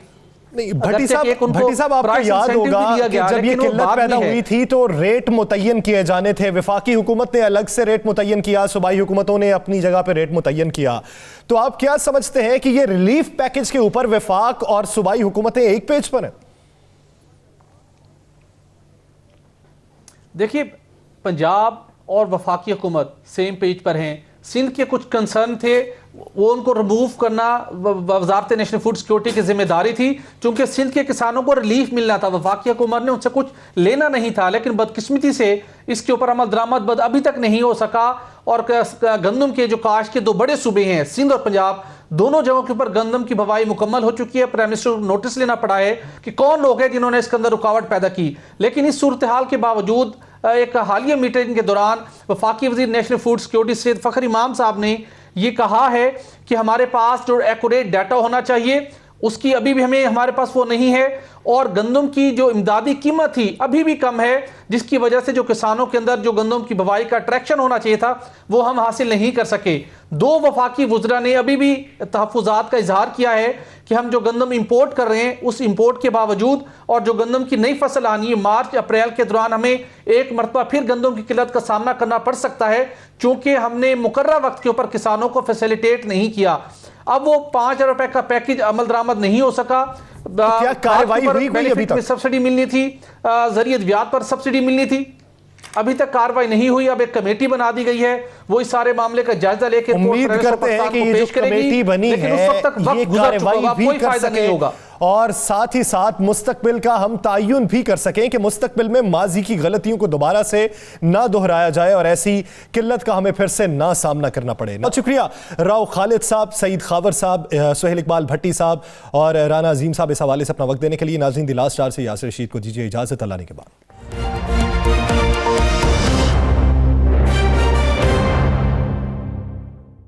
Speaker 1: नहीं, भट्टी साहब आपको याद होगा कि जब ये किल्लत पैदा हुई थी तो रेट मुतय्यन किए जाने थे, वफाकी हुकूमत ने अलग से रेट मुतय्यन किया, सूबाई हुकूमतों ने अपनी जगह पे रेट मुतय्यन किया। तो आप क्या समझते हैं कि ये रिलीफ पैकेज के ऊपर वफाक और सूबाई हुकूमतें एक पेज पर हैं?
Speaker 6: देखिए, पंजाब और वफाकी हुकूमत सेम पेज पर हैं। सिंध के कुछ कंसर्न थे, वो उनको रिमूव करना वज़ारत नेशनल फूड सिक्योरिटी की जिम्मेदारी थी, क्योंकि सिंध के किसानों को रिलीफ मिलना था। वफाकी हुकूमत ने उनसे कुछ लेना नहीं था, लेकिन बदकिस्मती से इसके ऊपर अमल दरामद अभी तक नहीं हो सका। और गंदम के जो काश्त के 2 बड़े सूबे हैं, सिंध और पंजाब, दोनों जगहों के ऊपर गंदम की बुवाई मुकम्मल हो चुकी है। प्राइम मिनिस्टर को नोटिस लेना पड़ा है कि कौन लोग हैं जिन्होंने इसके अंदर रुकावट पैदा की। लेकिन इस सूरत हाल के बावजूद एक हालिया मीटिंग के दौरान वफाकी वज़ीर national food security Syed Fakhar इमाम साहब ने ये कहा है कि हमारे पास जो एक्यूरेट डाटा होना चाहिए उसकी अभी भी हमारे पास वो नहीं है, और गंदम की जो इमदादी कीमत थी अभी भी कम है, जिसकी वजह से जो किसानों के अंदर जो गंदम की बुवाई का अट्रैक्शन होना चाहिए था वो हम हासिल नहीं कर सके। 2 वफाकी वज़रा ने अभी भी तहफ़्फ़ुज़ात का इजहार किया है कि हम जो गंदम इंपोर्ट कर रहे हैं उस इंपोर्ट के बावजूद और जो गंदम की नई फसल आनी है मार्च अप्रैल के दौरान हमें एक मरतबा फिर गंदम की किल्लत का सामना करना पड़ सकता है, चूँकि हमने मुकर्रर वक्त के ऊपर किसानों को फैसिलिटेट नहीं किया। अब वो 5 अरब रुपए का पैकेज अमल दरामद नहीं हो सका।
Speaker 1: तो क्या कार्रवाई हुई कोई अभी तक?
Speaker 6: सब्सिडी मिलनी थी, ज़रियत ब्याज पर सब्सिडी मिलनी थी, अभी तक कार्रवाई नहीं हुई। अब एक कमेटी बना दी गई है, वो इस सारे मामले का जायजा लेकर
Speaker 1: उम्मीद करते हैं कि ये जो कमेटी बनी है ये कार्रवाई भी कर सके और साथ ही साथ मुस्तकबिल का हम तायुन भी कर सकें कि मुस्तकबिल में माजी की गलतियों को दोबारा से ना दोहराया जाए और ऐसी किल्लत का हमें फिर से ना सामना करना पड़े। बहुत शुक्रिया राव खालिद साहब, सईद खावर साहब, सुहेल इकबाल भट्टी साहब और राना अजीम साहब इस हवाले से अपना वक्त देने के लिए। नाज़रीन, द लास्ट आवर से यासिर रशीद को दीजिए इजाजत, अल्लाह के बाद।